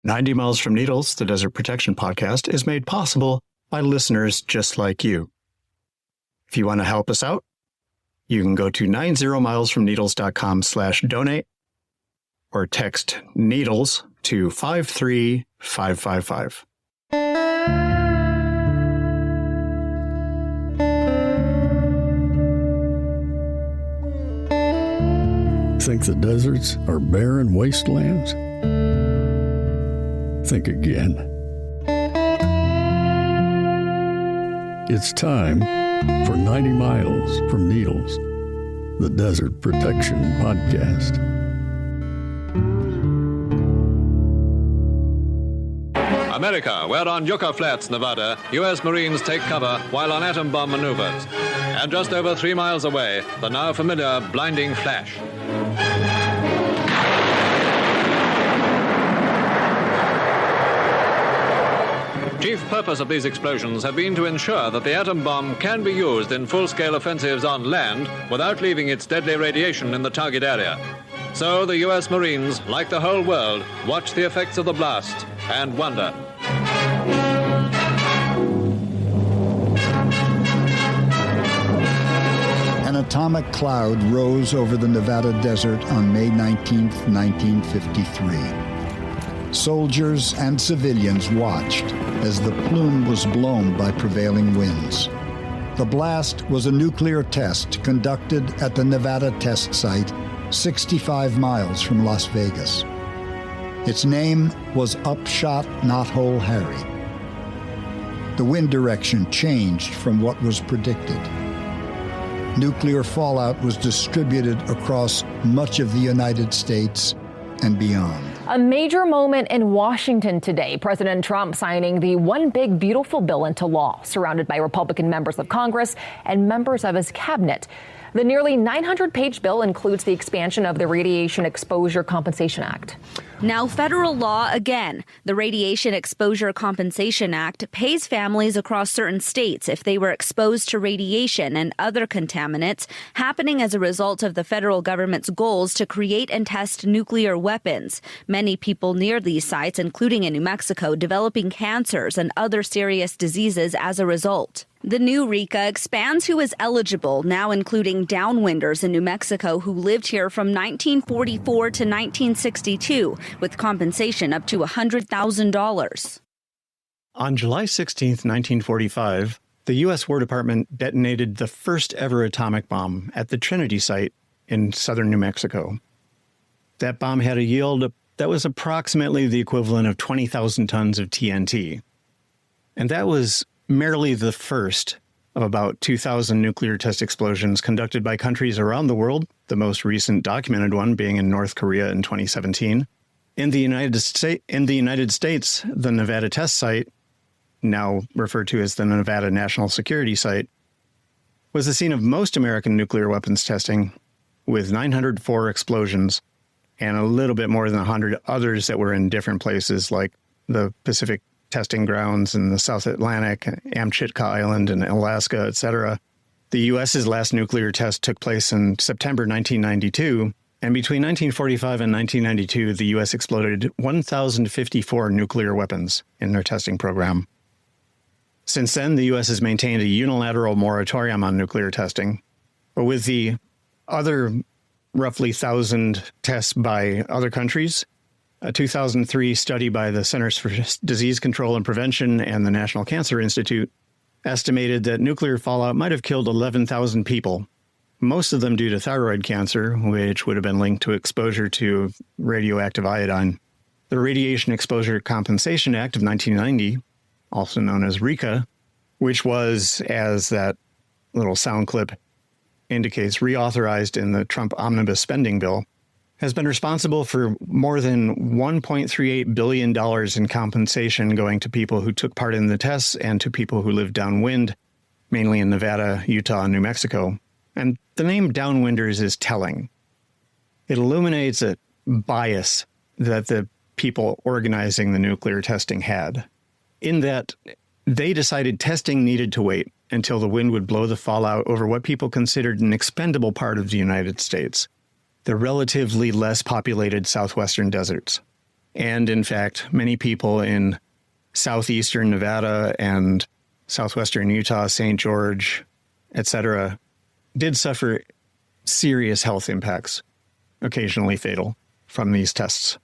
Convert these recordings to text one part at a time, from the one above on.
90 Miles from Needles, the Desert Protection Podcast, is made possible by listeners just like you. If you want to help us out, you can go to 90milesfromneedles.com/donate or text NEEDLES to 53555. Think the deserts are barren wastelands? Think again. It's time for 90 Miles from Needles, the Desert Protection Podcast. America, where on Yucca Flats, Nevada, U.S. Marines take cover while on atom bomb maneuvers. And just over 3 miles away, the now familiar blinding flash. Chief purpose of these explosions have been to ensure that the atom bomb can be used in full-scale offensives on land without leaving its deadly radiation in the target area. So the U.S. Marines, like the whole world, watch the effects of the blast and wonder. An atomic cloud rose over the Nevada desert on May 19, 1953. Soldiers and civilians watched as the plume was blown by prevailing winds. The blast was a nuclear test conducted at the Nevada test site 65 miles from Las Vegas. Its name was Upshot Knothole Harry. The wind direction changed from what was predicted. Nuclear fallout was distributed across much of the United States and beyond. A major moment in Washington today. President Trump signing the One Big Beautiful Bill into law, surrounded by Republican members of Congress and members of his cabinet. The nearly 900-page bill includes the expansion of the Radiation Exposure Compensation Act. Now federal law again. The Radiation Exposure Compensation Act pays families across certain states if they were exposed to radiation and other contaminants happening as a result of the federal government's goals to create and test nuclear weapons. Many people near these sites, including in New Mexico, developing cancers and other serious diseases as a result. The new RICA expands who is eligible, now including downwinders in New Mexico who lived here from 1944 to 1962, with compensation up to $100,000. On July 16, 1945, the U.S. War Department detonated the first ever atomic bomb at the Trinity site in southern New Mexico. That bomb had a yield that was approximately the equivalent of 20,000 tons of TNT. And that was merely the first of about 2,000 nuclear test explosions conducted by countries around the world, the most recent documented one being in North Korea in 2017. In the United States, the Nevada test site, now referred to as the Nevada National Security Site, was the scene of most American nuclear weapons testing, with 904 explosions and a little bit more than 100 others that were in different places like the Pacific testing grounds in the South Atlantic, Amchitka Island and Alaska, etc. The U.S.'s last nuclear test took place in September 1992, and between 1945 and 1992, the U.S. exploded 1,054 nuclear weapons in their testing program. Since then, the U.S. has maintained a unilateral moratorium on nuclear testing, but with the other roughly 1,000 tests by other countries, a 2003 study by the Centers for Disease Control and Prevention and the National Cancer Institute estimated that nuclear fallout might have killed 11,000 people, most of them due to thyroid cancer, which would have been linked to exposure to radioactive iodine. The Radiation Exposure Compensation Act of 1990, also known as RICA, which was, as that little sound clip indicates, reauthorized in the Trump omnibus spending bill, has been responsible for more than $1.38 billion in compensation going to people who took part in the tests and to people who lived downwind, mainly in Nevada, Utah, and New Mexico. And the name downwinders is telling. It illuminates a bias that the people organizing the nuclear testing had, in that they decided testing needed to wait until the wind would blow the fallout over what people considered an expendable part of the United States, the relatively less populated southwestern deserts. And in fact, many people in southeastern Nevada and southwestern Utah, St. George, etc., did suffer serious health impacts, occasionally fatal, from these tests.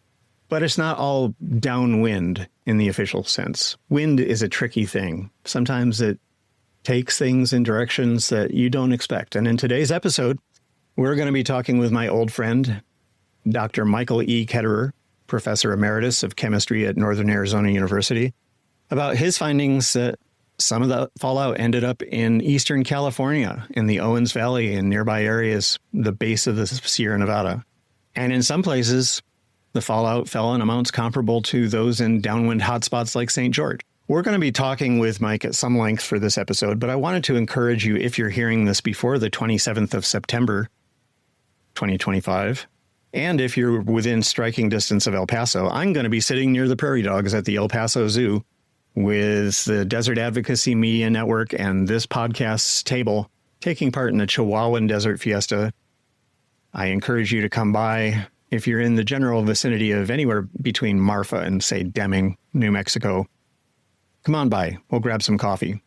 But it's not all downwind in the official sense. Wind is a tricky thing. Sometimes it takes things in directions that you don't expect. And in today's episode, we're going to be talking with my old friend, Dr. Michael E. Ketterer, Professor Emeritus of Chemistry at Northern Arizona University, about his findings that some of the fallout ended up in Eastern California, in the Owens Valley and nearby areas, the base of the Sierra Nevada. And in some places, the fallout fell in amounts comparable to those in downwind hotspots like St. George. We're going to be talking with Mike at some length for this episode, but I wanted to encourage you, if you're hearing this before the 27th of September, 2025, and if you're within striking distance of El Paso, I'm going to be sitting near the prairie dogs at the El Paso Zoo with the Desert Advocacy Media Network and this podcast's table, taking part in the Chihuahuan Desert Fiesta. I encourage you to come by if you're in the general vicinity of anywhere between Marfa and, say, Deming, New Mexico. Come on by. We'll grab some coffee.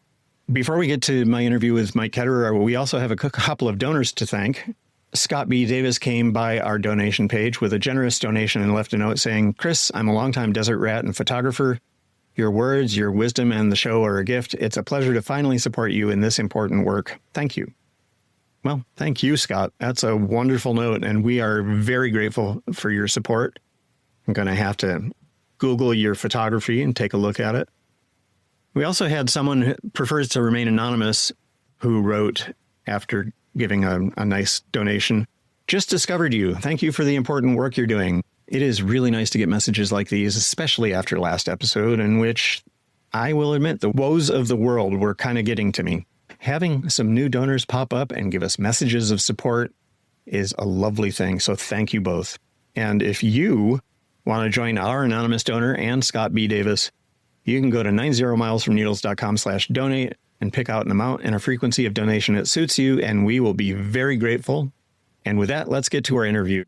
Before we get to my interview with Mike Ketterer, we also have a couple of donors to thank. Scott B. Davis came by our donation page with a generous donation and left a note saying, "Chris, I'm a longtime desert rat and photographer. Your words, your wisdom, and the show are a gift. It's a pleasure to finally support you in this important work. Thank you." Well, thank you, Scott. That's a wonderful note, and we are very grateful for your support. I'm going to have to Google your photography and take a look at it. We also had someone who prefers to remain anonymous who wrote, after giving a nice donation, "Just discovered you. Thank you for the important work you're doing. It is really nice to get messages like these, especially after last episode, in which I will admit the woes of the world were kind of getting to me. Having some new donors pop up and give us messages of support is a lovely thing. So thank you both. And if you want to join our anonymous donor and Scott B. Davis, you can go to 90milesfromneedles.com/donate and pick out an amount and a frequency of donation that suits you, and we will be very grateful. And with that, let's get to our interview.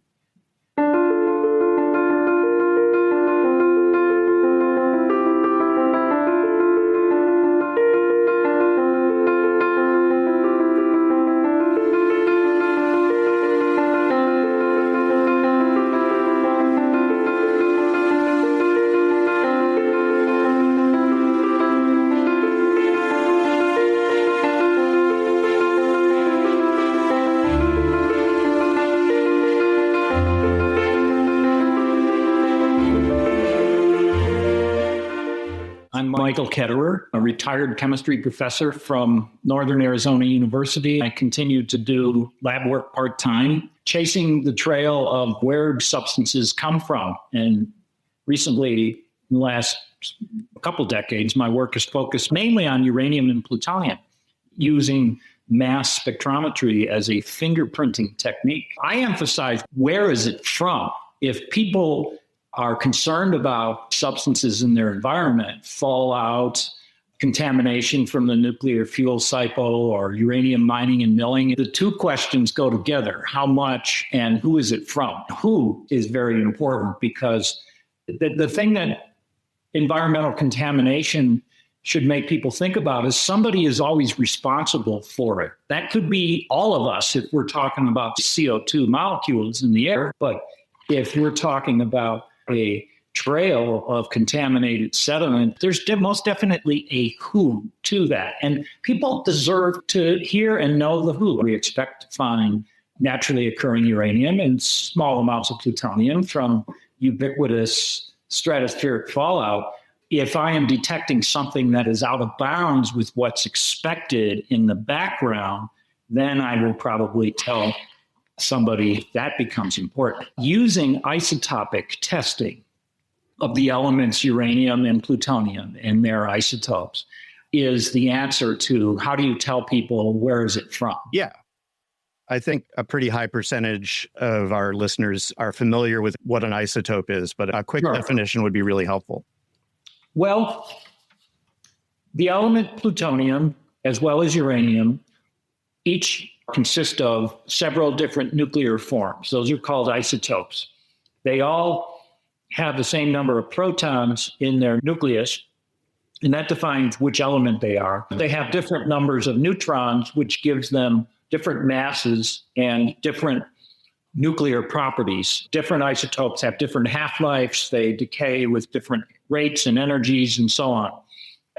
I'm Michael Ketterer, a retired chemistry professor from Northern Arizona University. I continue to do lab work part-time, chasing the trail of where substances come from. And recently, in the last couple decades, my work has focused mainly on uranium and plutonium, using mass spectrometry as a fingerprinting technique. I emphasize, where is it from? If people are concerned about substances in their environment, fallout, contamination from the nuclear fuel cycle, or uranium mining and milling, the two questions go together. How much and who is it from? Who is very important, because the thing that environmental contamination should make people think about is somebody is always responsible for it. That could be all of us if we're talking about CO2 molecules in the air, but if we're talking about a trail of contaminated sediment, there's most definitely a who to that. And people deserve to hear and know the who. We expect to find naturally occurring uranium and small amounts of plutonium from ubiquitous stratospheric fallout. If I am detecting something that is out of bounds with what's expected in the background, then I will probably tell somebody. That becomes important. Using isotopic testing of the elements uranium and plutonium and their isotopes is the answer to how do you tell people where is it from? Yeah. I think a pretty high percentage of our listeners are familiar with what an isotope is, but a quick definition would be really helpful. Well, the element plutonium, as well as uranium, each consist of several different nuclear forms. Those are called isotopes. They all have the same number of protons in their nucleus, and that defines which element they are. They have different numbers of neutrons, which gives them different masses and different nuclear properties. Different isotopes have different half-lives. They decay with different rates and energies and so on.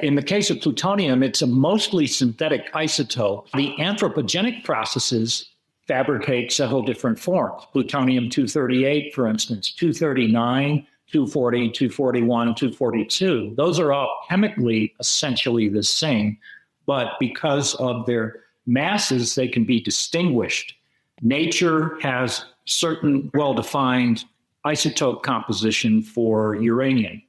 In the case of plutonium, it's a mostly synthetic isotope. The anthropogenic processes fabricate several different forms. Plutonium-238, for instance, 239, 240, 241, 242. Those are all chemically essentially the same, but because of their masses, they can be distinguished. Nature has certain well-defined isotope composition for uranium.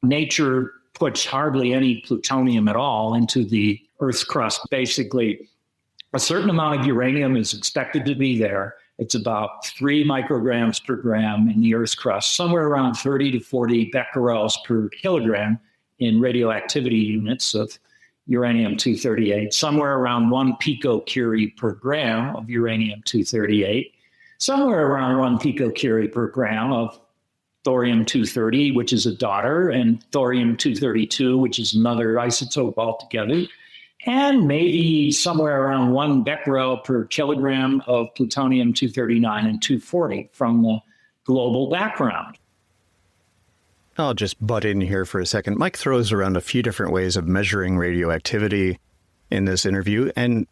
Nature puts hardly any plutonium at all into the Earth's crust. Basically, a certain amount of uranium is expected to be there. It's about 3 micrograms per gram in the Earth's crust, somewhere around 30 to 40 becquerels per kilogram in radioactivity units of uranium-238, somewhere around 1 picocurie per gram of uranium-238, somewhere around 1 picocurie per gram of thorium-230, which is a daughter, and thorium-232, which is another isotope altogether, and maybe somewhere around 1 becquerel per kilogram of plutonium-239 and 240 from the global background. I'll just butt in here for a second. Mike throws around a few different ways of measuring radioactivity in this interview, and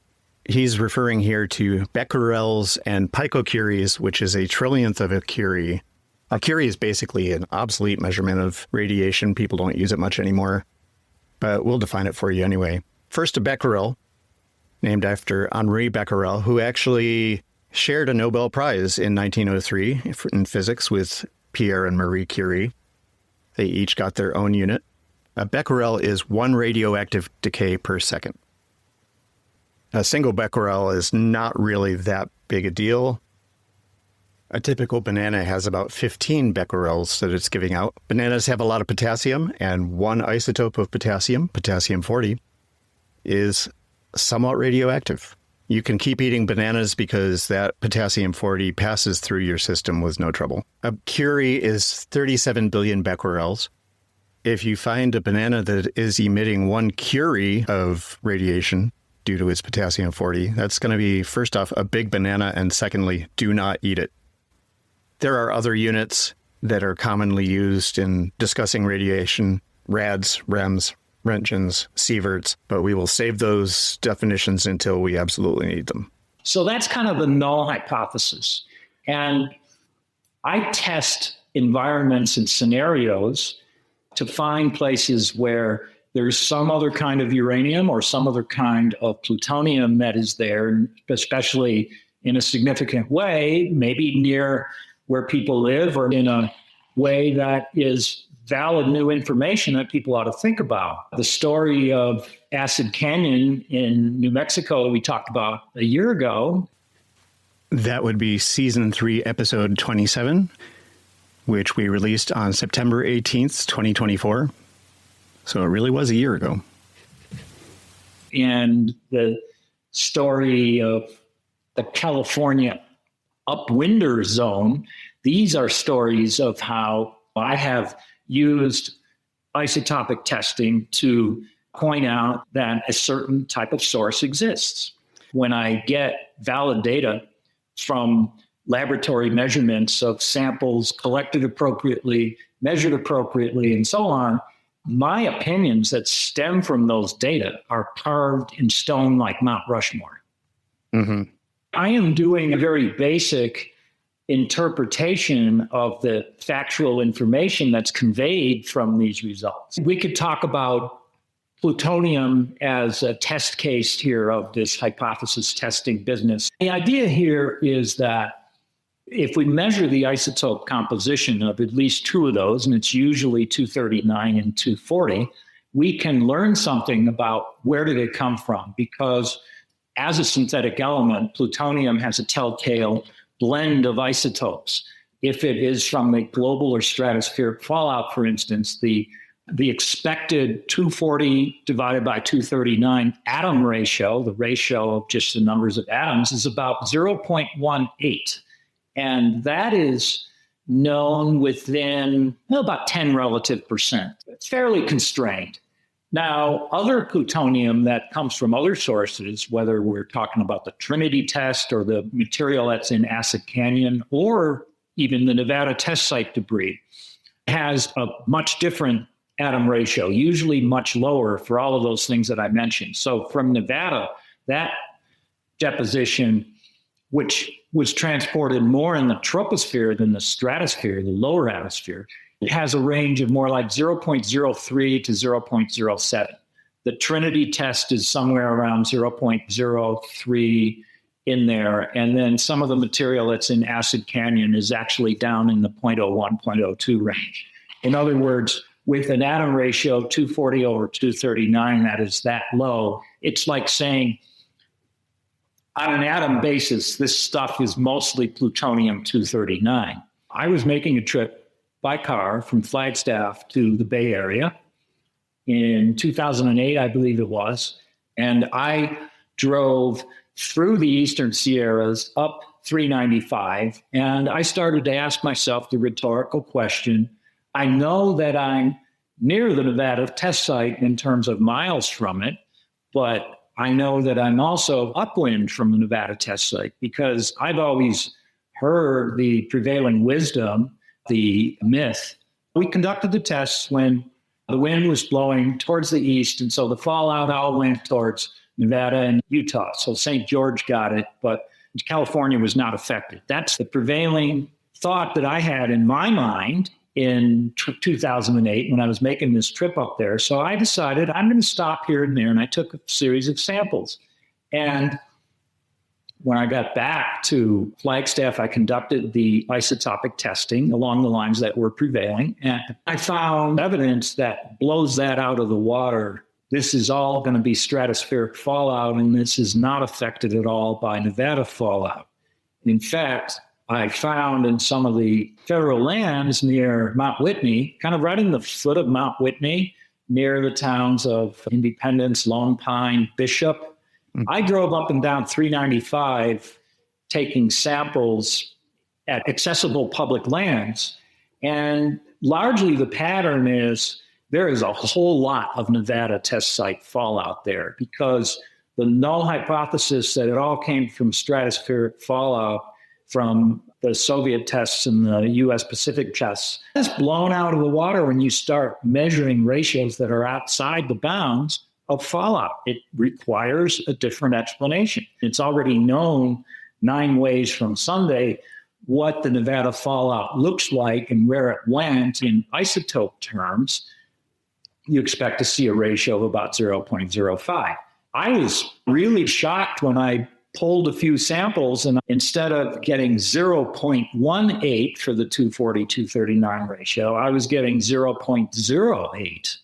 he's referring here to becquerels and picocuries, which is a trillionth of a curie. A curie is basically an obsolete measurement of radiation. People don't use it much anymore, but we'll define it for you anyway. First, a becquerel, named after Henri Becquerel, who actually shared a Nobel Prize in 1903 in physics with Pierre and Marie Curie. They each got their own unit. A becquerel is 1 radioactive decay per second. A single becquerel is not really that big a deal. A typical banana has about 15 becquerels that it's giving out. Bananas have a lot of potassium, and 1 isotope of potassium, potassium-40, is somewhat radioactive. You can keep eating bananas because that potassium-40 passes through your system with no trouble. A curie is 37 billion becquerels. If you find a banana that is emitting 1 curie of radiation due to its potassium-40, that's going to be, first off, a big banana, and secondly, do not eat it. There are other units that are commonly used in discussing radiation: rads, rems, Roentgens, sieverts, but we will save those definitions until we absolutely need them. So that's kind of the null hypothesis. And I test environments and scenarios to find places where there's some other kind of uranium or some other kind of plutonium that is there, especially in a significant way, maybe near where people live or in a way that is valid new information that people ought to think about. The story of Acid Canyon in New Mexico we talked about a year ago. That would be Season 3, Episode 27, which we released on September 18th, 2024. So it really was a year ago. And the story of the California upwinder zone, these are stories of how I have used isotopic testing to point out that a certain type of source exists. When I get valid data from laboratory measurements of samples collected appropriately, measured appropriately, and so on, my opinions that stem from those data are carved in stone like Mount Rushmore. Mm-hmm. I am doing a very basic interpretation of the factual information that's conveyed from these results. We could talk about plutonium as a test case here of this hypothesis testing business. The idea here is that if we measure the isotope composition of at least 2 of those, and it's usually 239 and 240, we can learn something about where did it come from, because as a synthetic element, plutonium has a telltale blend of isotopes. If it is from a global or stratospheric fallout, for instance, the expected 240 divided by 239 atom ratio, the ratio of just the numbers of atoms, is about 0.18. And that is known within about 10 relative percent. It's fairly constrained. Now, other plutonium that comes from other sources, whether we're talking about the Trinity test or the material that's in Acid Canyon or even the Nevada test site debris, has a much different atom ratio, usually much lower for all of those things that I mentioned. So from Nevada, that deposition, which was transported more in the troposphere than the stratosphere, the lower atmosphere, it has a range of more like 0.03 to 0.07. The Trinity test is somewhere around 0.03 in there. And then some of the material that's in Acid Canyon is actually down in the 0.01, 0.02 range. In other words, with an atom ratio 240 over 239 that is that low, it's like saying, on an atom basis, this stuff is mostly plutonium-239. I was making a trip by car from Flagstaff to the Bay Area in 2008, I believe it was, and I drove through the Eastern Sierras up 395, and I started to ask myself the rhetorical question, I know that I'm near the Nevada test site in terms of miles from it, but I know that I'm also upwind from the Nevada test site because I've always heard the prevailing wisdom, the myth. We conducted the tests when the wind was blowing towards the east, and so the fallout all went towards Nevada and Utah. So St. George got it, but California was not affected. That's the prevailing thought that I had in my mind in 2008 when I was making this trip up there. So I decided I'm going to stop here and there, and I took a series of samples. And when I got back to Flagstaff, I conducted the isotopic testing along the lines that were prevailing, and I found evidence that blows that out of the water. This is all going to be stratospheric fallout, and this is not affected at all by Nevada fallout. In fact, I found in some of the federal lands near Mount Whitney, kind of right in the foot of Mount Whitney, near the towns of Independence, Lone Pine, Bishop. I drove up and down 395 taking samples at accessible public lands. And largely the pattern is there is a whole lot of Nevada test site fallout there because the null hypothesis that it all came from stratospheric fallout from the Soviet tests and the US Pacific tests is blown out of the water when you start measuring ratios that are outside the bounds of fallout. It requires a different explanation. It's already known 9 ways from Sunday what the Nevada fallout looks like and where it went in isotope terms. You expect to see a ratio of about 0.05. I was really shocked when I pulled a few samples, and instead of getting 0.18 for the 240-239 ratio, I was getting 0.08.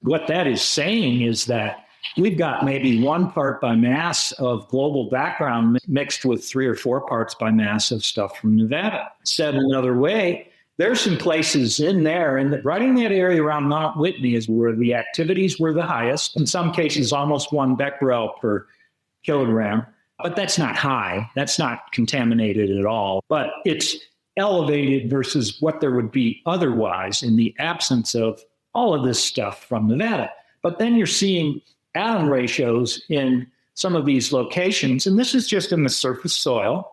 What that is saying is that we've got maybe 1 part by mass of global background mixed with 3 or 4 parts by mass of stuff from Nevada. Said another way, there's some places in there, and right in that area around Mount Whitney is where the activities were the highest. In some cases, almost 1 becquerel per kilogram, but that's not high. That's not contaminated at all, but it's elevated versus what there would be otherwise in the absence of all of this stuff from Nevada. But then you're seeing atom ratios in some of these locations, and this is just in the surface soil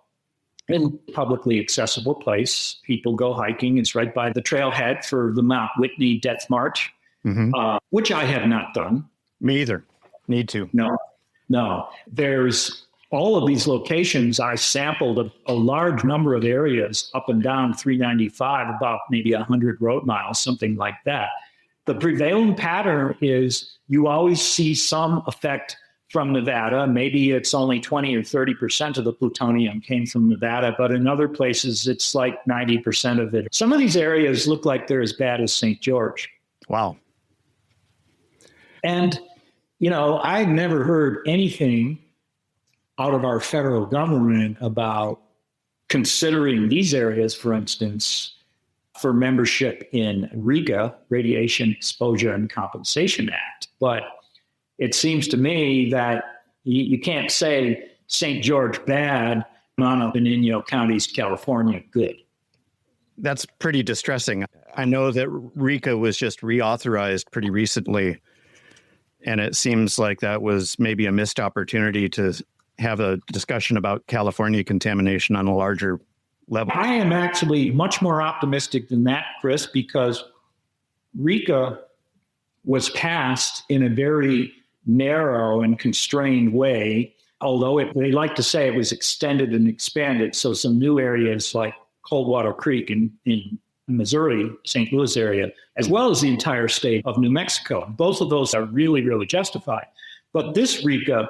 in publicly accessible place. People go hiking. It's right by the trailhead for the Mount Whitney Death March, which I have not done. Me either. Need to. No, there's all of these locations. I sampled a large number of areas up and down 395, about maybe 100 road miles, something like that. The prevailing pattern is you always see some effect from Nevada. Maybe it's only 20 or 30% of the plutonium came from Nevada, but in other places, it's like 90% of it. Some of these areas look like they're as bad as St. George. Wow. And I'd never heard anything out of our federal government about considering these areas, for instance, for membership in RICA, Radiation Exposure and Compensation Act. But it seems to me that you can't say St. George bad, Mono Benigno counties, California good. That's pretty distressing. I know that RICA was just reauthorized pretty recently, and it seems like that was maybe a missed opportunity to have a discussion about California contamination on a larger level. I am actually much more optimistic than that, Chris, because RICA was passed in a very narrow and constrained way, although they like to say it was extended and expanded. So some new areas like Coldwater Creek in Missouri, St. Louis area, as well as the entire state of New Mexico. Both of those are really, really justified. But this RICA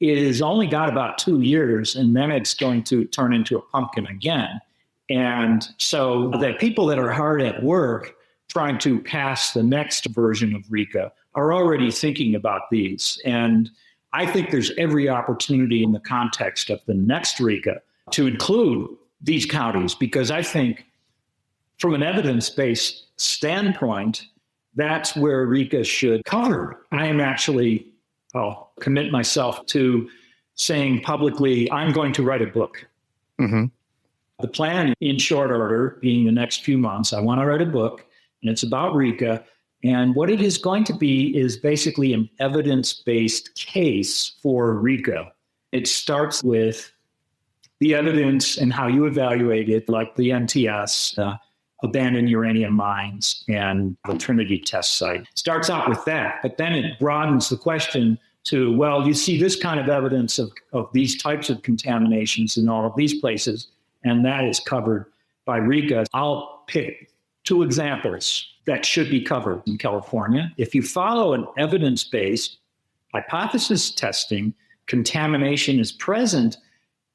is only got about 2 years, and then it's going to turn into a pumpkin again. And so the people that are hard at work trying to pass the next version of RICA are already thinking about these. And I think there's every opportunity in the context of the next RICA to include these counties, because I think from an evidence-based standpoint, that's where RICA should cover. I am actually, I'll commit myself to saying publicly, I'm going to write a book. Mm-hmm. The plan in short order, being the next few months, I want to write a book, and it's about RICA. And what it is going to be is basically an evidence-based case for RICA. It starts with the evidence and how you evaluate it, like the NTS, abandoned uranium mines, and the Trinity test site. Starts out with that, but then it broadens the question to, well, you see this kind of evidence of these types of contaminations in all of these places, and that is covered by RICA. I'll pick 2 examples that should be covered in California. If you follow an evidence-based hypothesis testing, contamination is present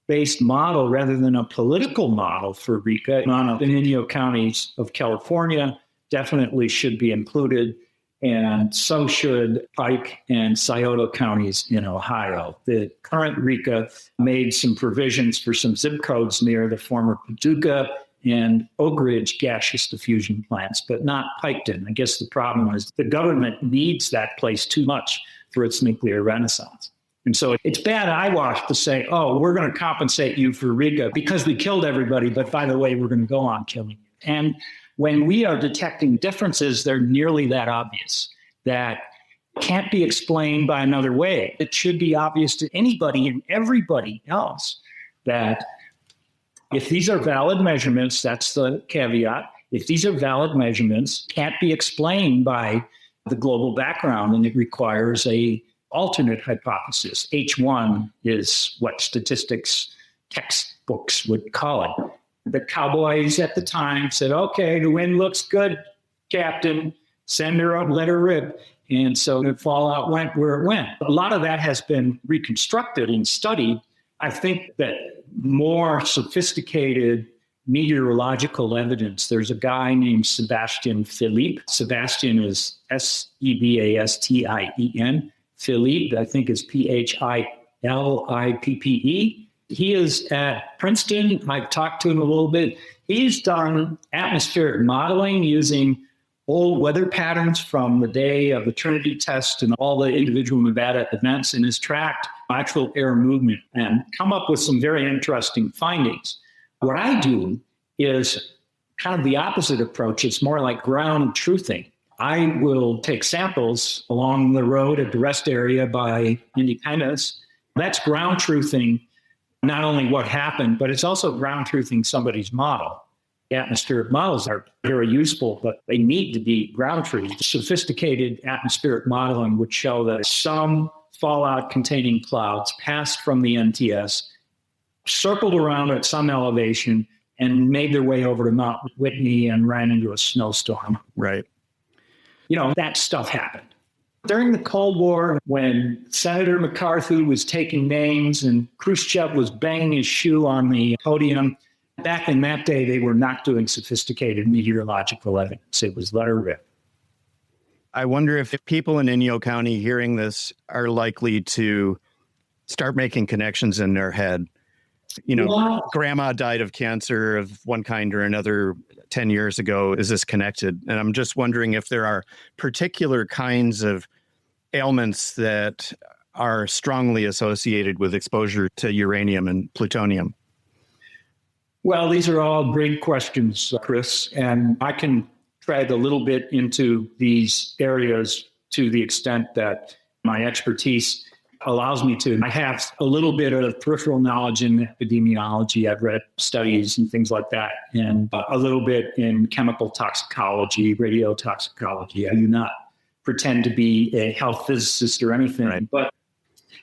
based model rather than a political model for RICA. Non-Inyo counties of California definitely should be included, and so should Pike and Scioto counties in Ohio. The current RICA made some provisions for some zip codes near the former Paducah and Oak Ridge gaseous diffusion plants, but not Piketon. I guess the problem is the government needs that place too much for its nuclear renaissance. And so it's bad eyewash to say, oh, we're going to compensate you for RICA because we killed everybody, but by the way, we're going to go on killing you. And when we are detecting differences, they're nearly that obvious, that can't be explained by another way. It should be obvious to anybody and everybody else that if these are valid measurements, that's the caveat, if these are valid measurements, can't be explained by the global background, and it requires a alternate hypothesis. H1 is what statistics textbooks would call it. The cowboys at the time said, okay, the wind looks good, Captain, send her up, let her rip. And so the fallout went where it went. A lot of that has been reconstructed and studied. I think that more sophisticated meteorological evidence, there's a guy named Sebastian Philippe. Sebastian is Sebastien. Philippe, I think, is Philippe. He is at Princeton. I've talked to him a little bit. He's done atmospheric modeling using old weather patterns from the day of the Trinity test and all the individual Nevada events, and has tracked actual air movement and come up with some very interesting findings. What I do is kind of the opposite approach. It's more like ground truthing. I will take samples along the road at the rest area by Independence. That's ground truthing not only what happened, but it's also ground truthing somebody's model. Atmospheric models are very useful, but they need to be ground truthed. Sophisticated atmospheric modeling would show that some fallout containing clouds passed from the NTS, circled around at some elevation, and made their way over to Mount Whitney and ran into a snowstorm. Right. That stuff happened. During the Cold War, when Senator McCarthy was taking names and Khrushchev was banging his shoe on the podium, back in that day, they were not doing sophisticated meteorological evidence. It was let her rip. I wonder if people in Inyo County hearing this are likely to start making connections in their head. Grandma died of cancer of one kind or another 10 years ago. Is this connected? And I'm just wondering if there are particular kinds of ailments that are strongly associated with exposure to uranium and plutonium. Well, these are all great questions, Chris, and I can tread a little bit into these areas to the extent that my expertise allows me to. I have a little bit of peripheral knowledge in epidemiology. I've read studies and things like that, and a little bit in chemical toxicology, radiotoxicology. I do not pretend to be a health physicist or anything, right. But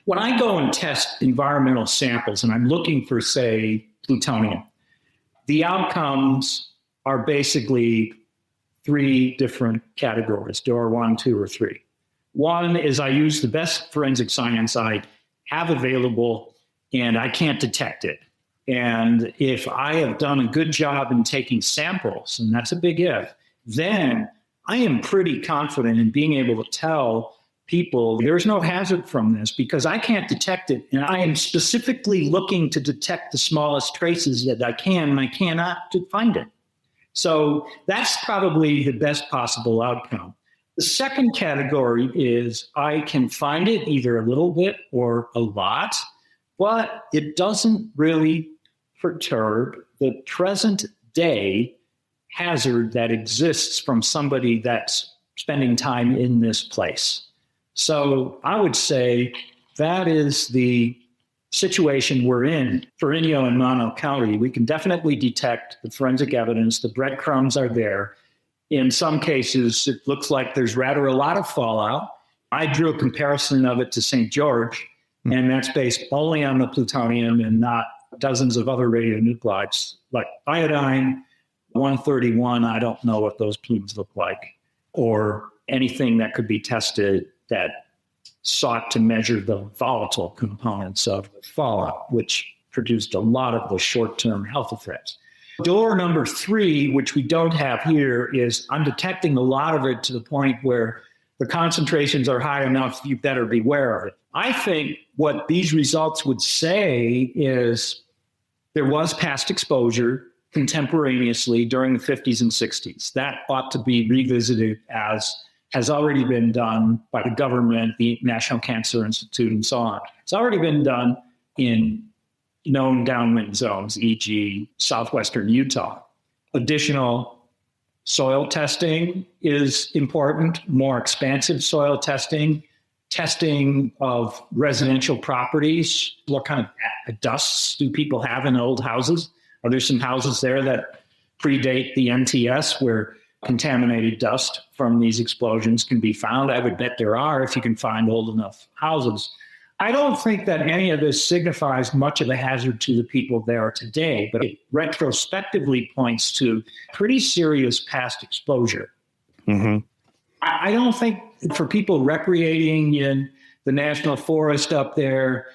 when I go and test environmental samples and I'm looking for, say, plutonium, the outcomes are basically three different categories. There are 1, 2, or 3. One is I use the best forensic science I have available, and I can't detect it. And if I have done a good job in taking samples, and that's a big if, then I am pretty confident in being able to tell people there's no hazard from this because I can't detect it. And I am specifically looking to detect the smallest traces that I can, and I cannot find it. So that's probably the best possible outcome. The second category is I can find it either a little bit or a lot, but it doesn't really perturb the present day hazard that exists from somebody that's spending time in this place. So I would say that is the situation we're in for Inyo and Mono County. We can definitely detect the forensic evidence. The breadcrumbs are there. In some cases, it looks like there's rather a lot of fallout. I drew a comparison of it to St. George, and that's based only on the plutonium and not dozens of other radionuclides like iodine, 131. I don't know what those plumes look like, or anything that could be tested that sought to measure the volatile components of the fallout, which produced a lot of the short-term health effects. Door number 3, which we don't have here, is I'm detecting a lot of it to the point where the concentrations are high enough, you better beware of it. I think what these results would say is there was past exposure contemporaneously during the 50s and 60s. That ought to be revisited, as has already been done by the government, the National Cancer Institute, and so on. It's already been done in known downwind zones, e.g. southwestern Utah. Additional soil testing is important, more expansive soil testing, testing of residential properties. What kind of dusts do people have in old houses? Are there some houses there that predate the NTS where contaminated dust from these explosions can be found? I would bet there are if you can find old enough houses. I don't think that any of this signifies much of a hazard to the people there today, but it retrospectively points to pretty serious past exposure. Mm-hmm. I don't think for people recreating in the national forest up there,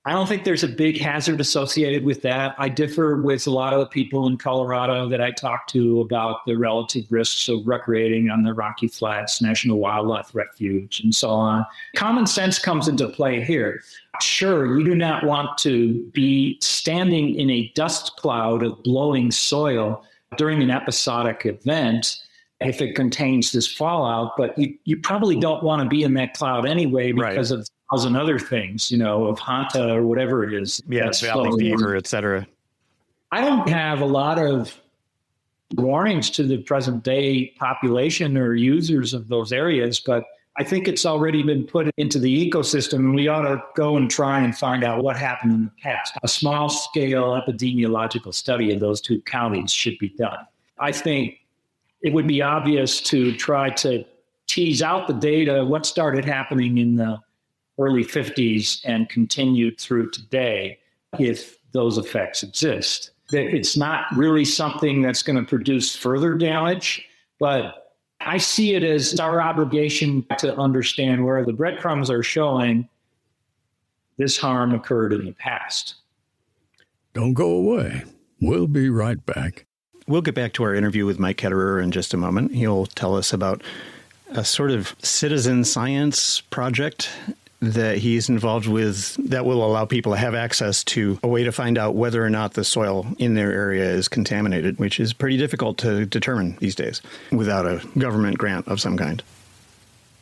I don't think there's a big hazard associated with that. I differ with a lot of the people in Colorado that I talk to about the relative risks of recreating on the Rocky Flats National Wildlife Refuge and so on. Common sense comes into play here. Sure, you do not want to be standing in a dust cloud of blowing soil during an episodic event if it contains this fallout, but you probably don't want to be in that cloud anyway because of 1,000 other things, of Hanta or whatever it is. Yeah, valley fever, et cetera. I don't have a lot of warnings to the present day population or users of those areas, but I think it's already been put into the ecosystem, and we ought to go and try and find out what happened in the past. A small scale epidemiological study of those two counties should be done. I think it would be obvious to try to tease out the data, what started happening in the early 50s and continued through today, if those effects exist. It's not really something that's going to produce further damage, but I see it as our obligation to understand where the breadcrumbs are showing this harm occurred in the past. Don't go away. We'll be right back. We'll get back to our interview with Mike Ketterer in just a moment. He'll tell us about a sort of citizen science project that he's involved with that will allow people to have access to a way to find out whether or not the soil in their area is contaminated, which is pretty difficult to determine these days without a government grant of some kind.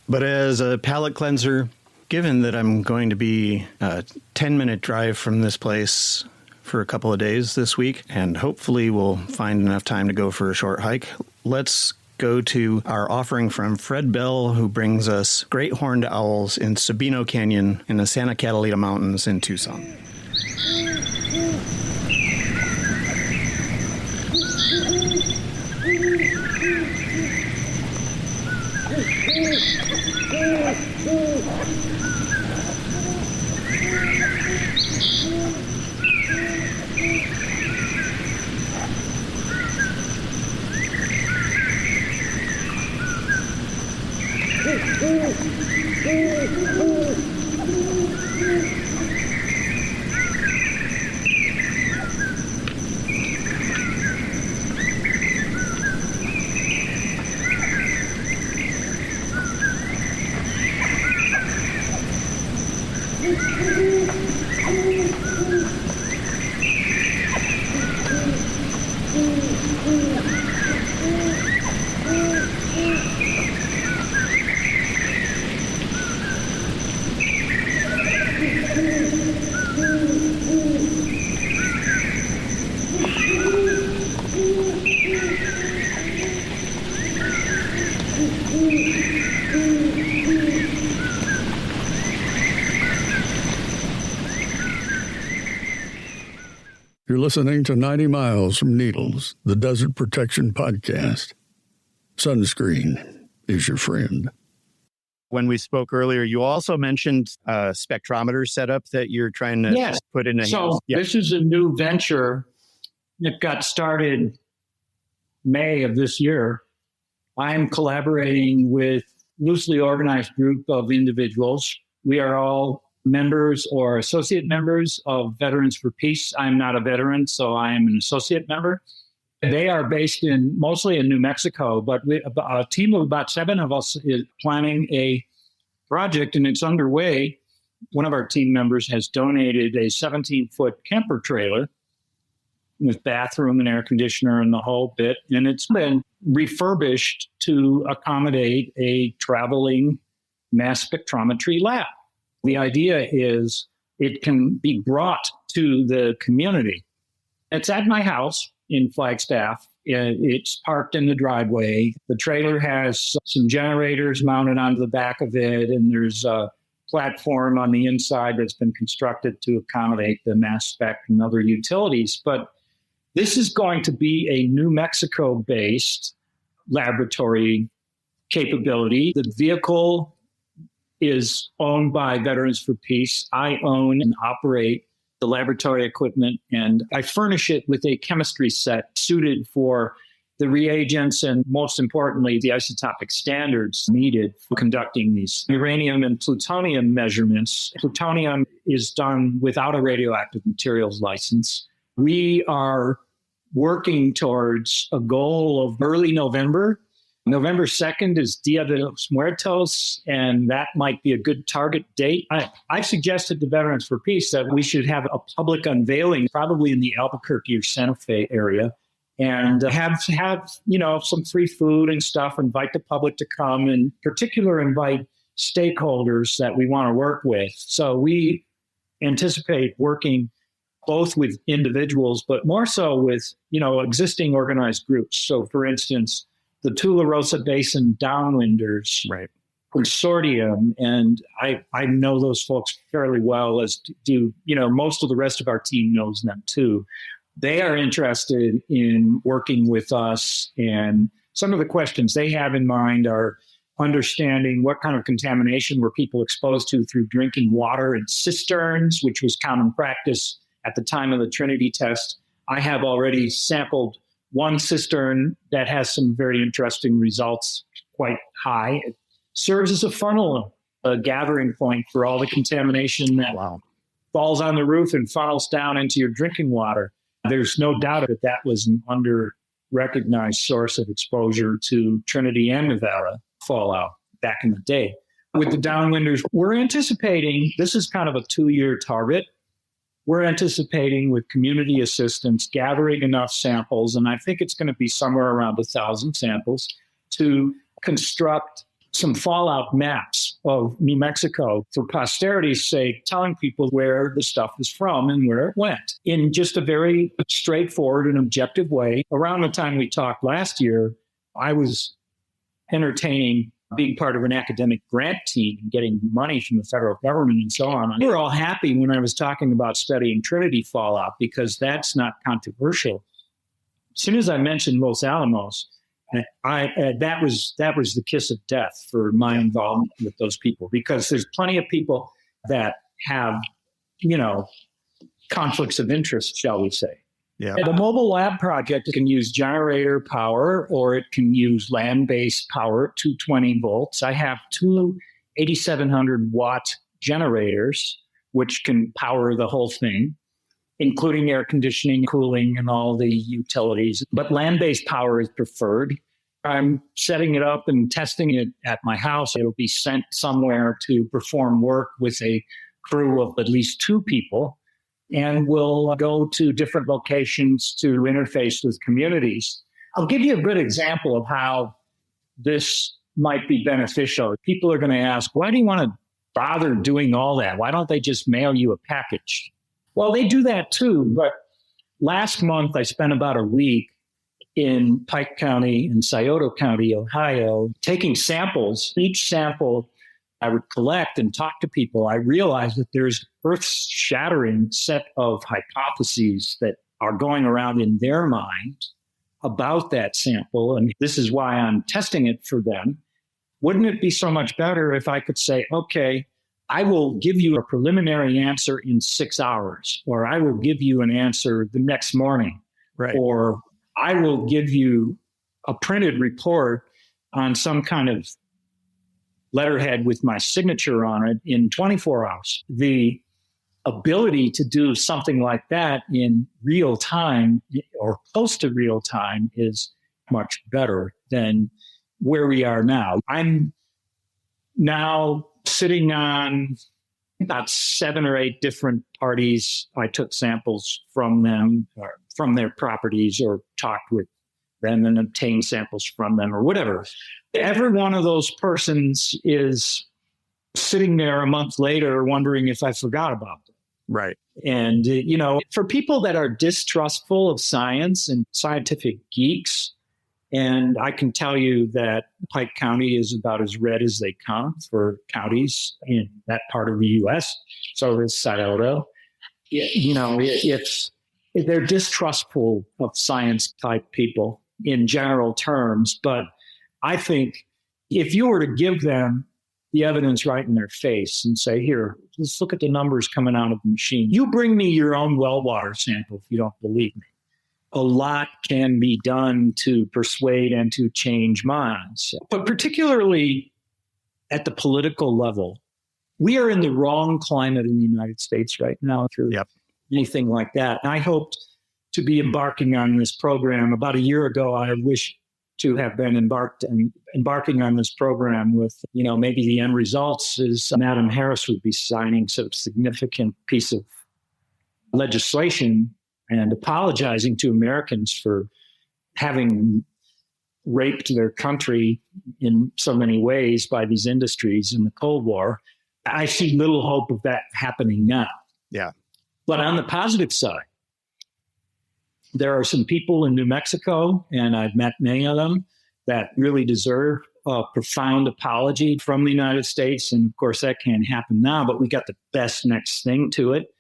But as a palate cleanser, given that I'm going to be a 10-minute drive from this place for a couple of days this week, and hopefully we'll find enough time to go for a short hike. Let's go to our offering from Fred Bell, who brings us great horned owls in Sabino Canyon in the Santa Catalina Mountains in Tucson. You're listening to 90 Miles from Needles, the Desert Protection Podcast. Sunscreen is your friend. When we spoke earlier, you also mentioned a spectrometer setup that you're trying to put in. This is a new venture that got started May of this year. I'm collaborating with a loosely organized group of individuals. We are all members or associate members of Veterans for Peace. I'm not a veteran, so I am an associate member. They are based mostly in New Mexico, but a team of about 7 of us is planning a project, and it's underway. One of our team members has donated a 17-foot camper trailer with bathroom and air conditioner and the whole bit, and it's been refurbished to accommodate a traveling mass spectrometry lab. The idea is it can be brought to the community. It's at my house in Flagstaff. It's parked in the driveway. The trailer has some generators mounted onto the back of it, and there's a platform on the inside that's been constructed to accommodate the mass spec and other utilities. But this is going to be a New Mexico-based laboratory capability. The vehicle is owned by Veterans for Peace. I own and operate the laboratory equipment, and I furnish it with a chemistry set suited for the reagents and, most importantly, the isotopic standards needed for conducting these uranium and plutonium measurements. Plutonium is done without a radioactive materials license. We are working towards a goal of early November. November 2nd is Dia de los Muertos, and that might be a good target date. I've suggested to Veterans for Peace that we should have a public unveiling, probably in the Albuquerque or Santa Fe area, and have some free food and stuff, invite the public to come, and in particular invite stakeholders that we want to work with. So we anticipate working both with individuals, but more so with, existing organized groups. So for instance, the Tularosa Basin Downwinders Consortium, and I know those folks fairly well, as do, most of the rest of our team knows them too. They are interested in working with us, and some of the questions they have in mind are understanding what kind of contamination were people exposed to through drinking water in cisterns, which was common practice at the time of the Trinity test. I have already sampled one cistern that has some very interesting results, quite high. It serves as a funnel, a gathering point for all the contamination that falls on the roof and funnels down into your drinking water. There's no doubt that was an under-recognized source of exposure to Trinity and Nevada fallout back in the day. With the downwinders, we're anticipating, this is kind of a 2-year target. We're anticipating, with community assistance, gathering enough samples, and I think it's going to be somewhere around 1,000 samples, to construct some fallout maps of New Mexico, for posterity's sake, telling people where the stuff is from and where it went in just a very straightforward and objective way. Around the time we talked last year, I was entertaining being part of an academic grant team and getting money from the federal government and so on. We were all happy when I was talking about studying Trinity fallout because that's not controversial. As soon as I mentioned Los Alamos, that was the kiss of death for my involvement with those people, because there's plenty of people that have, conflicts of interest, shall we say. Yeah. The mobile lab project can use generator power, or it can use land-based power, 220 volts. I have two 8,700 watt generators, which can power the whole thing, including air conditioning, cooling, and all the utilities. But land-based power is preferred. I'm setting it up and testing it at my house. It'll be sent somewhere to perform work with a crew of at least 2 people. And we'll go to different locations to interface with communities. I'll give you a good example of how this might be beneficial. People are going to ask, why do you want to bother doing all that? Why don't they just mail you a package? Well, they do that too. But last month, I spent about a week in Pike County and Scioto County, Ohio, taking samples. Each sample I would collect and talk to people. I realized that there's earth-shattering set of hypotheses that are going around in their mind about that sample. And this is why I'm testing it for them. Wouldn't it be so much better if I could say, okay, I will give you a preliminary answer in 6 hours, or I will give you an answer the next morning, right, or I will give you a printed report on some kind of letterhead with my signature on it in 24 hours. The ability to do something like that in real time or close to real time is much better than where we are now. I'm now sitting on about 7 or 8 different parties. I took samples from them, or from their properties, or talked with them and obtained samples from them, or whatever. Every one of those persons is sitting there a month later wondering if I forgot about them. right. And, for people that are distrustful of science and scientific geeks, and I can tell you that Pike County is about as red as they come for counties in that part of the U.S. So is Scioto. They're distrustful of science-type people in general terms. But I think if you were to give them the evidence right in their face and say, here, let's look at the numbers coming out of the machine. You bring me your own well water sample if you don't believe me. A lot can be done to persuade and to change minds. But particularly at the political level, we are in the wrong climate in the United States right now for anything like that. And I hoped to be embarking on this program. About a year ago, I wish to have been embarking on this program with, maybe the end results is Madam Harris would be signing some significant piece of legislation and apologizing to Americans for having raped their country in so many ways by these industries in the Cold War. I see little hope of that happening now. Yeah. But on the positive side, there are some people in New Mexico, and I've met many of them, that really deserve a profound apology from the United States. And of course, that can't happen now, but we got the best next thing to it.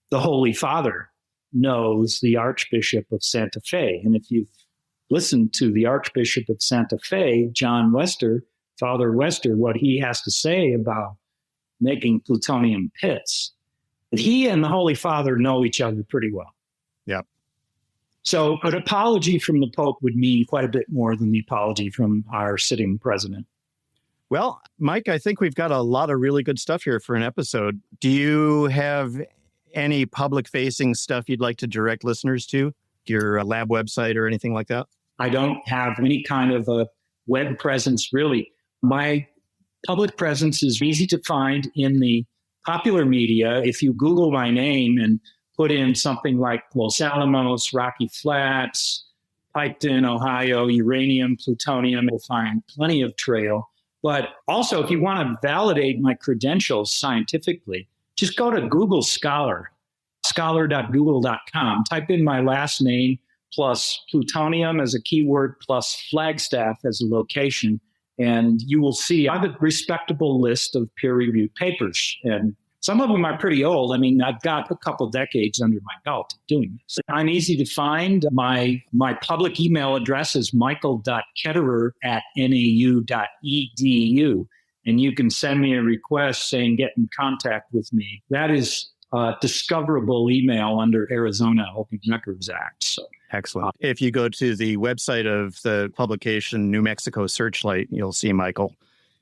The Holy Father knows the Archbishop of Santa Fe. And if you've listened to the Archbishop of Santa Fe, John Wester, Father Wester, what he has to say about making plutonium pits, he and the Holy Father know each other pretty well. Yeah. So an apology from the Pope would mean quite a bit more than the apology from our sitting president. Well, Mike, I think we've got a lot of really good stuff here for an episode. Do you have any public-facing stuff you'd like to direct listeners to? Your lab website or anything like that? I don't have any kind of a web presence, really. My public presence is easy to find in the popular media. If you Google my name and put in something like Los Alamos, Rocky Flats, Piketon, Ohio, uranium, plutonium, you'll find plenty of trail But also, if you want to validate my credentials scientifically, just go to Google Scholar, scholar.google.com. Type in my last name plus plutonium as a keyword plus Flagstaff as a location, and you will see I have a respectable list of peer-reviewed papers. And some of them are pretty old. I mean, I've got a couple decades under my belt doing this. I'm easy to find. My public email address is michael.ketterer@nau.edu. And you can send me a request saying get in contact with me. That is discoverable email under Arizona Open Records Act. So. Excellent. If you go to the website of the publication New Mexico Searchlight, you'll see Michael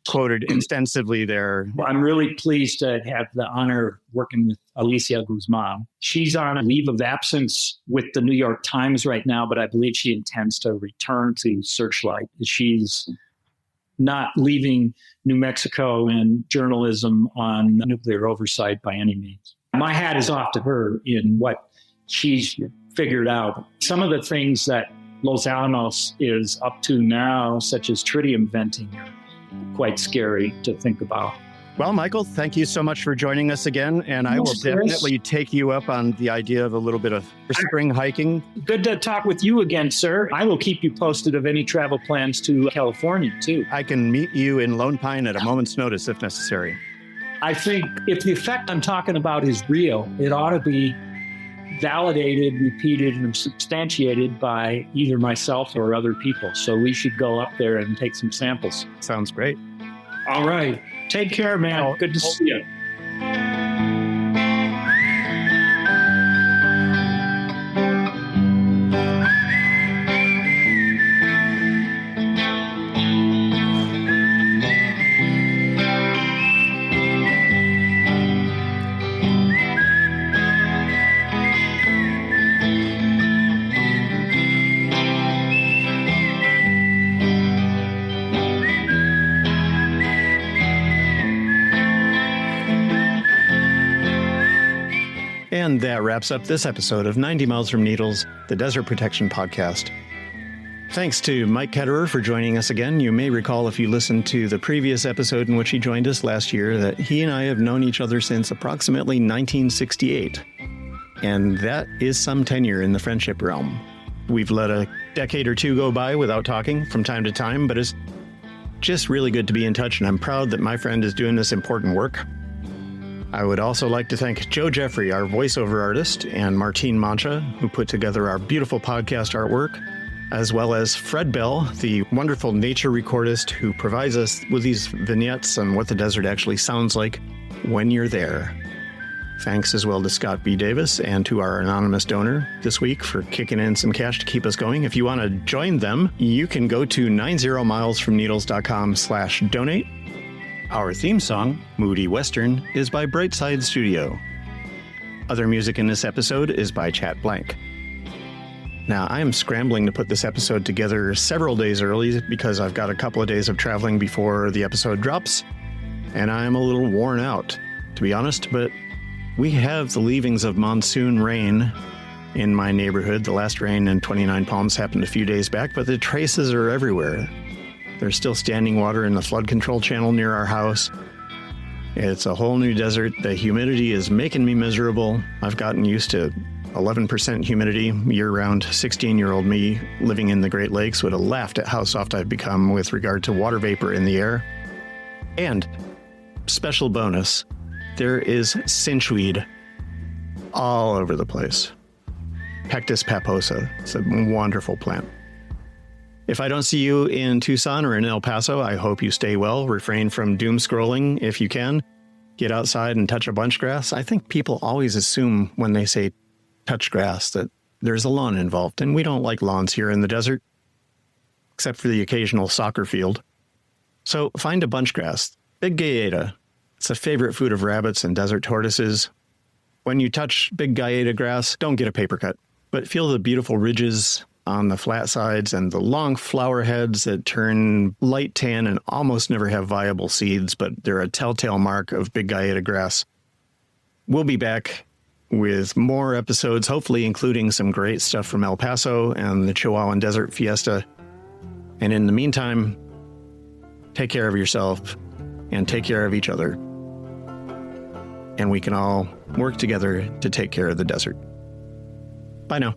quoted extensively there. I'm really pleased to have the honor of working with Alicia Guzman. She's on a leave of absence with the New York Times right now, but I believe she intends to return to Searchlight. She's not leaving New Mexico and journalism on nuclear oversight by any means. My hat is off to her in what she's figured out. Some of the things that Los Alamos is up to now, such as tritium venting, are quite scary to think about. Well, Michael, thank you so much for joining us again. And I will definitely take you up on the idea of a little bit of spring hiking. Good to talk with you again, sir. I will keep you posted of any travel plans to California, too. I can meet you in Lone Pine at a moment's notice if necessary. I think if the effect I'm talking about is real, it ought to be validated, repeated, and substantiated by either myself or other people. So we should go up there and take some samples. Sounds great. All right. Take care, man. Good to see you. And that wraps up this episode of 90 Miles from Needles, the Desert Protection Podcast. Thanks to Mike Ketterer for joining us again. You may recall if you listened to the previous episode in which he joined us last year that he and I have known each other since approximately 1968. And that is some tenure in the friendship realm. We've let a decade or two go by without talking from time to time, but it's just really good to be in touch, and I'm proud that my friend is doing this important work. I would also like to thank Joe Jeffrey, our voiceover artist, and Martine Mancha, who put together our beautiful podcast artwork, as well as Fred Bell, the wonderful nature recordist who provides us with these vignettes on what the desert actually sounds like when you're there. Thanks as well to Scott B. Davis and to our anonymous donor this week for kicking in some cash to keep us going. If you want to join them, you can go to 90milesfromneedles.com/donate. Our theme song, Moody Western, is by Brightside Studio. Other music in this episode is by Chat Blank. Now, I am scrambling to put this episode together several days early because I've got a couple of days of traveling before the episode drops, and I'm a little worn out, to be honest, but we have the leavings of monsoon rain in my neighborhood. The last rain in 29 Palms happened a few days back, but the traces are everywhere. There's still standing water in the flood control channel near our house. It's a whole new desert. The humidity is making me miserable. I've gotten used to 11% humidity year-round. 16-year-old me living in the Great Lakes would have laughed at how soft I've become with regard to water vapor in the air. And, special bonus, there is cinchweed all over the place. Pectus paposa. It's a wonderful plant. If I don't see you in Tucson or in El Paso, I hope you stay well. Refrain from doom scrolling if you can. Get outside and touch a bunch grass. I think people always assume when they say touch grass that there's a lawn involved, and we don't like lawns here in the desert, except for the occasional soccer field. So find a bunch grass. Big galleta. It's a favorite food of rabbits and desert tortoises. When you touch big galleta grass, don't get a paper cut, but feel the beautiful ridges on the flat sides and the long flower heads that turn light tan and almost never have viable seeds, but they're a telltale mark of big galleta grass. We'll be back with more episodes, hopefully including some great stuff from El Paso and the Chihuahuan Desert Fiesta. And in the meantime, take care of yourself and take care of each other. And we can all work together to take care of the desert. Bye now.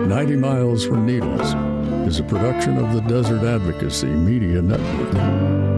90 Miles from Needles is a production of the Desert Advocacy Media Network.